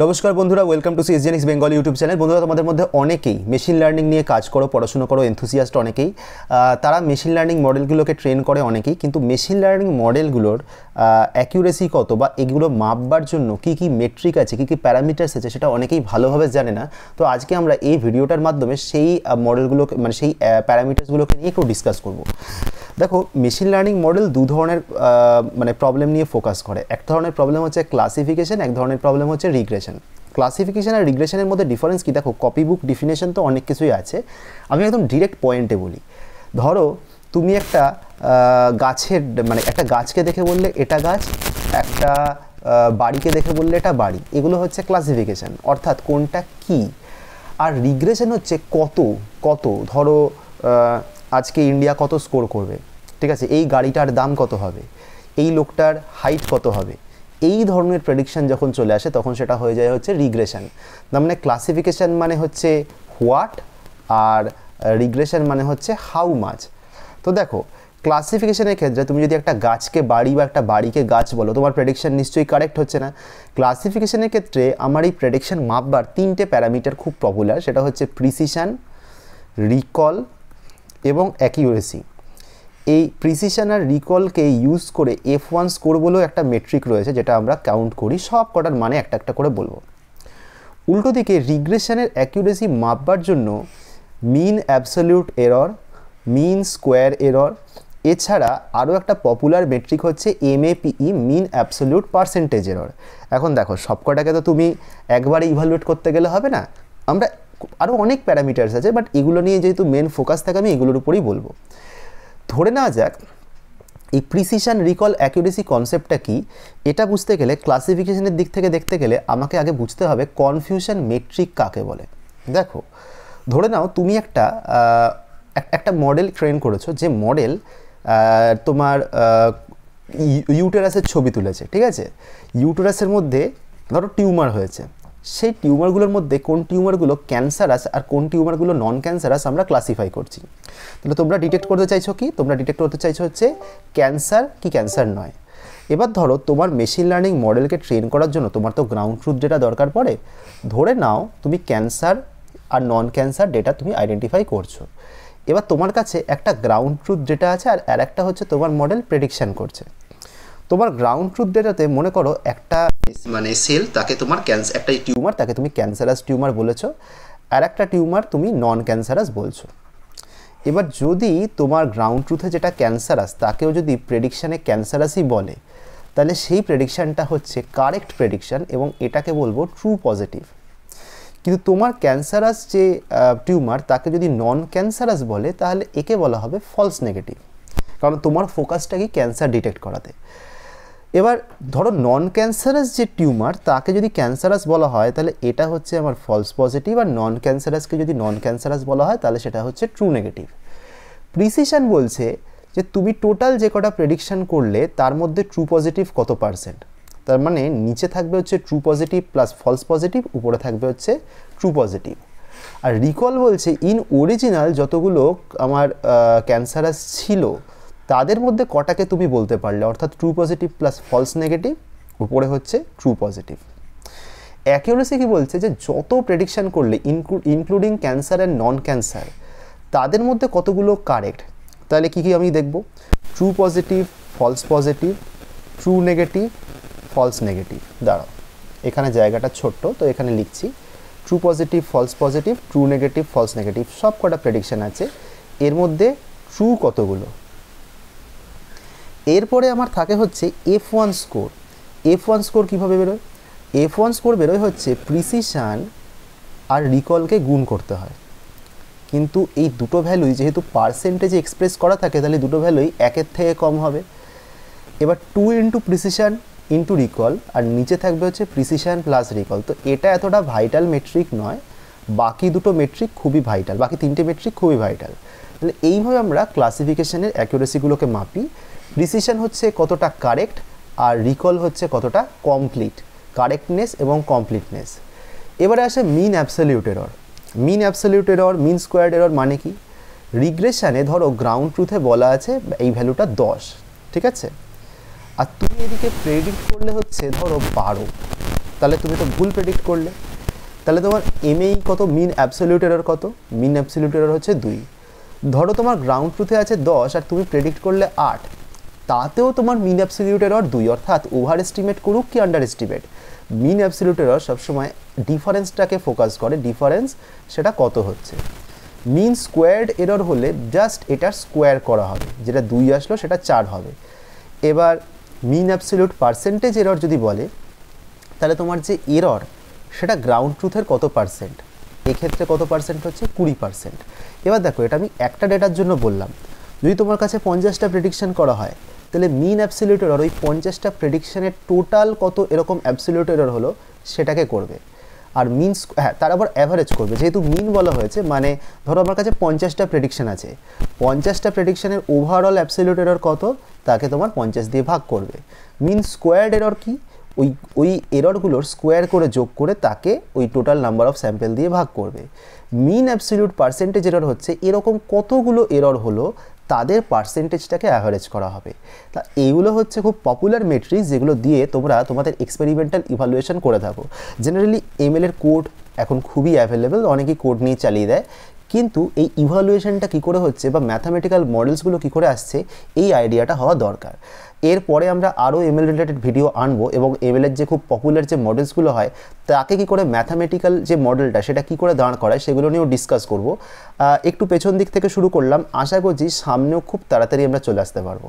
নমস্কার বন্ধুরা, welcome to CSGNX Bengali YouTube channel. বন্ধুরা, তোমাদের মধ্যে অনেকেই মেশিন লার্নিং নিয়ে কাজ করো, পড়াশোনা করো, এনথুসিয়াস্ট অনেকেই। তারা মেশিন লার্নিং মডেলগুলোকে ট্রেন করে অনেকেই, কিন্তু মেশিন লার্নিং মডেলগুলোর অ্যাকিউরেসি কত বা এগুলো মাপবার জন্য কী কী মেট্রিক আছে, কী কী প্যারামিটার্স আছে, সেটা অনেকেই ভালোভাবে জানে না। তো আজকে আমরা এই ভিডিওটার মাধ্যমে সেই মডেলগুলোকে মানে সেই প্যারামিটার্সগুলোকে নিয়ে একটু ডিসকাস করব। দেখো, মেশিন লার্নিং মডেল দু ধরনের মানে প্রবলেম নিয়ে ফোকাস করে। এক ধরনের প্রবলেম হচ্ছে ক্লাসিফিকেশন, এক ধরনের প্রবলেম হচ্ছে রিগ্রেশন। ক্লাসিফিকেশন আর রিগ্রেশনের মধ্যে ডিফারেন্স কি? দেখো, কপি বুক ডিফিনেশন তো অনেক কিছুই আছে, আমি একদম ডিরেক্ট পয়েন্টে বলি। ধরো তুমি একটা গাছের মানে একটা গাছকে দেখে বললে এটা গাছ, একটা বাড়িকে দেখে বললে এটা বাড়ি, এগুলো হচ্ছে ক্লাসিফিকেশন, অর্থাৎ কোনটা কি। আর রিগ্রেশন হচ্ছে কত কত ধরো আজকে ইন্ডিয়া কত স্কোর করবে, ঠিক আছে, এই গাড়িটার দাম কত হবে, এই লোকটার হাইট কত হবে, এই ধরনের প্রেডিকশন যখন চলে আসে তখন সেটা হয়ে যায় হচ্ছে রিগ্রেশন। তার মানে ক্লাসিফিকেশন মানে হচ্ছে হোয়াট, আর রিগ্রেশন মানে হচ্ছে হাউ মাচ। তো দেখো, ক্লাসিফিকেশনের ক্ষেত্রে তুমি যদি একটা গাছকে বাড়ি বা একটা বাড়িকে গাছ বলো, তোমার প্রেডিকশন নিশ্চয়ই কারেক্ট হচ্ছে না। ক্লাসিফিকেশনের ক্ষেত্রে আমার এই প্রেডিকশন মাপবার তিনটে প্যারামিটার খুব পপুলার, সেটা হচ্ছে প্রিসিশন, রিকল এবং অ্যাকিউরেসি। এই প্রিসিশন আর রিকলকে ইউজ করে F1 স্কোর বলেও একটা মেট্রিক রয়েছে, যেটা আমরা কাউন্ট করি। সব কটার মানে একটা একটা করে বলবো। উল্টো দিকে রিগ্রেশনের অ্যাকিউরেসি মাপবার জন্য mean absolute error, mean square error, এছাড়া আরও একটা পপুলার মেট্রিক হচ্ছে MAPE, mean absolute percentage error. এখন দেখো, সবকটাকে তো তুমি একবারে ইভালুয়েট করতে গেলে হবে না, আমরা আরও অনেক প্যারামিটার্স আছে, বাট এগুলো নিয়ে যেহেতু মেন ফোকাস থাকে আমি এগুলোর উপরেই বলবো। ধরে নেওয়া যাক এই প্রিসিশন, রিকল, অ্যাকিউরেসি কনসেপ্টটা কি, এটা বুঝতে গেলে ক্লাসিফিকেশনের দিক থেকে দেখতে গেলে আমাকে আগে বুঝতে হবে কনফিউশন মেট্রিক কাকে বলে। দেখো, ধরে নাও তুমি একটা মডেল ট্রেন করেছো, যে মডেল তোমার ইউটেরাসের ছবি তুলেছে, ঠিক আছে। ইউটেরাসের মধ্যে ধরো টিউমার হয়েছে, সেই টিউমারগুলোর মধ্যে কোন টিউমারগুলো ক্যান্সারাস আর কোন টিউমারগুলো নন ক্যান্সারাস আমরা ক্লাসিফাই করছি। তাহলে তোমরা ডিটেক্ট করতে চাইছো কি? তোমরা ডিটেক্ট করতে চাইছো হচ্ছে ক্যান্সার কি ক্যান্সার নয়। এবার ধরো তোমার মেশিন লার্নিং মডেলকে ট্রেন করার জন্য তোমার তো গ্রাউন্ড ট্রুথ ডেটা দরকার পড়ে। ধরে নাও তুমি ক্যান্সার আর নন ক্যান্সার ডেটা তুমি আইডেন্টিফাই করছো। এবার তোমার কাছে একটা গ্রাউন্ড ট্রুথ ডেটা আছে, আর একটা হচ্ছে তোমার মডেল প্রেডিকশান করছে। তোমার গ্রাউন্ড ট্রুথ ডেটাতে মনে করো একটা মানে সেল, তাকে তোমার একটা টিউমার, তাকে তুমি ক্যান্সারাস টিউমার বলেছো, আর একটা টিউমার তুমি নন ক্যান্সারাস বলছো। এবার যদি তোমার গ্রাউন্ড ট্রুথে যেটা ক্যান্সারাস তাকেও যদি প্রেডিকশানে ক্যান্সারাসই বলে, তাহলে সেই প্রেডিকশানটা হচ্ছে কারেক্ট প্রেডিকশান এবং এটাকে বলবো ট্রু পজিটিভ। কিন্তু তোমার ক্যান্সারাস যে টিউমার তাকে যদি নন ক্যান্সারাস বলে, তাহলে একে বলা হবে ফলস নেগেটিভ, কারণ তোমার ফোকাসটা কি ক্যান্সার ডিটেক্ট করাতে। এবার ধরো নন ক্যান্সারাস যে টিউমার তাকে যদি ক্যান্সারাস বলা হয়, তাহলে এটা হচ্ছে আমার ফলস পজিটিভ, আর নন ক্যান্সারাসকে যদি নন ক্যান্সারাস বলা হয় তাহলে সেটা হচ্ছে ট্রু নেগেটিভ। প্রিসিশন বলছে যে তুমি টোটাল যে কটা প্রেডিকশান করলে তার মধ্যে ট্রু পজিটিভ কত পার্সেন্ট, তার মানে নিচে থাকবে হচ্ছে true positive plus false positive, উপরে থাকবে হচ্ছে ট্রু পজিটিভ। আর রিকল বলছে ইন অরিজিনাল যতগুলো আমার ক্যান্সারাস ছিল তাদের মধ্যে কটাকে তুমি বলতে পারলে, অর্থাৎ true positive plus false negative, উপরে হচ্ছে ট্রু পজিটিভ। অ্যাকিউরেসি কি বলছে যে যত প্রেডিকশান করলে including cancer and non cancer তাদের মধ্যে কতগুলো কারেক্ট, তাহলে কী কী আমি দেখব? True positive, false positive, true negative, false negative. দাঁড়াও, এখানে জায়গাটা ছোট্ট, তো এখানে লিখছি true positive, false positive, true negative, false negative, সব কটা প্রেডিকশান আছে, এর মধ্যে ট্রু কতগুলো। এরপরে আমার থাকে হচ্ছে F1 স্কোর। F1 স্কোর কীভাবে বেরোয়? F1 স্কোর বেরোয় হচ্ছে প্রিসিশান আর রিকলকে গুণ করতে হয়, কিন্তু এই দুটো ভ্যালুই যেহেতু পার্সেন্টেজে এক্সপ্রেস করা থাকে, তাহলে দুটো ভ্যালুই একের থেকে কম হবে। এবার 2 ইন্টু প্রিসিশান ইন্টু রিকল, আর নিচে থাকবে হচ্ছে প্রিসিশান প্লাস রিকল। তো এটা এতটা ভাইটাল মেট্রিক নয়, বাকি দুটো মেট্রিক খুবই ভাইটাল, বাকি তিনটে মেট্রিক খুবই ভাইটাল। তাহলে এইভাবে আমরা ক্লাসিফিকেশনের অ্যাকিউরেসিগুলোকে মাপি। প্রিসিশন হচ্ছে কতটা কারেক্ট, আর রিকল হচ্ছে কতটা কমপ্লিট, কারেক্টনেস এবং কমপ্লিটনেস। এবারে আসে mean absolute error. Mean absolute error, mean squared error মানে কি? রিগ্রেশানে ধরো গ্রাউন্ড ট্রুথে বলা আছে এই ভ্যালুটা 10, ঠিক আছে, আর তুমি এদিকে প্রেডিক্ট করলে হচ্ছে ধরো 12, তাহলে তুমি তো ভুল প্রেডিক্ট করলে। তাহলে তোমার এমএই কত, মিন অ্যাবসলিউট এরর কত, মিন অ্যাবসলিউট এরর হচ্ছে 2। ধরো তোমার গ্রাউন্ড ট্রুথে আছে 10 আর তুমি প্রেডিক্ট করলে 8, তাতেও তোমার মিন অ্যাবসলিউট এরর 2। অর্থাৎ ওভার এস্টিমেট করুক কি under estimate, mean absolute error সবসময় ডিফারেন্সটাকে ফোকাস করে, ডিফারেন্স সেটা কত হচ্ছে। মিন স্কোয়ার্ড এরর হলে জাস্ট এটার স্কোয়ার করা হবে, যেটা 2 আসলো সেটা 4 হবে। এবার মিন অ্যাবসলিউট পার্সেন্টেজ এরর যদি বলে, তাহলে তোমার যে এরর সেটা গ্রাউন্ড ট্রুথের কত পার্সেন্ট, এক্ষেত্রে কত পার্সেন্ট হচ্ছে 20%। এবার দেখো এটা আমি একটা ডেটার জন্য বললাম, যদি তোমার কাছে 50টা প্রেডিকশন করা হয় তাহলে মিন অ্যাবসলিউট এরর ওই 50টা প্রেডিকশনের টোটাল কত এরকম অ্যাবসলিউট এরর হলো সেটাকে করবে। আর মিন তার আবার অ্যাভারেজ করবে, যেহেতু মিন বলা হয়েছে মানে ধরো আমার কাছে 50টা প্রেডিকশন আছে, 50টা প্রেডিকশনের ওভারঅল অ্যাবসলিউট এরর কত তাকে তোমার 50 দিয়ে ভাগ করবে। মিন স্কোয়ার্ড এরর কি, ওই এররগুলোর স্কোয়ার করে যোগ করে তাকে ওই টোটাল নাম্বার অফ স্যাম্পল দিয়ে ভাগ করবে। মিন অ্যাবসলিউট পার্সেন্টেজ এরর হচ্ছে এরকম কতগুলো এরর হলো তাদের পার্সেন্টেজটাকে অ্যাভারেজ করা হবে। তা এইগুলো হচ্ছে খুব পপুলার মেট্রিক্স যেগুলো দিয়ে তোমরা তোমাদের এক্সপেরিমেন্টাল ইভালুয়েশন করে থাকো। জেনারেলি এমএল এর কোড এখন খুবই অ্যাভেলেবেল, অনেকেই কোড নিয়ে চালিয়ে দেয়, কিন্তু এই ইভালুয়েশনটা কী করে হচ্ছে বা ম্যাথামেটিক্যাল মডেলসগুলো কী করে আসছে এই আইডিয়াটা হওয়া দরকার। এরপরে আমরা আরও এমএল রিলেটেড ভিডিও আনবো এবং এমএলের যে খুব পপুলার যে মডেলসগুলো হয় তাকে কী করে ম্যাথামেটিক্যাল যে মডেলটা সেটা কী করে দাঁড় করায় সেগুলো নিয়েও ডিসকাস করব। একটু পেছন দিক থেকে শুরু করলাম, আশা করছি সামনেও খুব তাড়াতাড়ি আমরা চলে আসতে পারবো।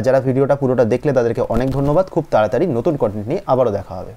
যারা ভিডিওটা পুরোটা দেখলে তাদেরকে অনেক ধন্যবাদ, খুব তাড়াতাড়ি নতুন কন্টেন্ট নিয়ে আবারও দেখা হবে।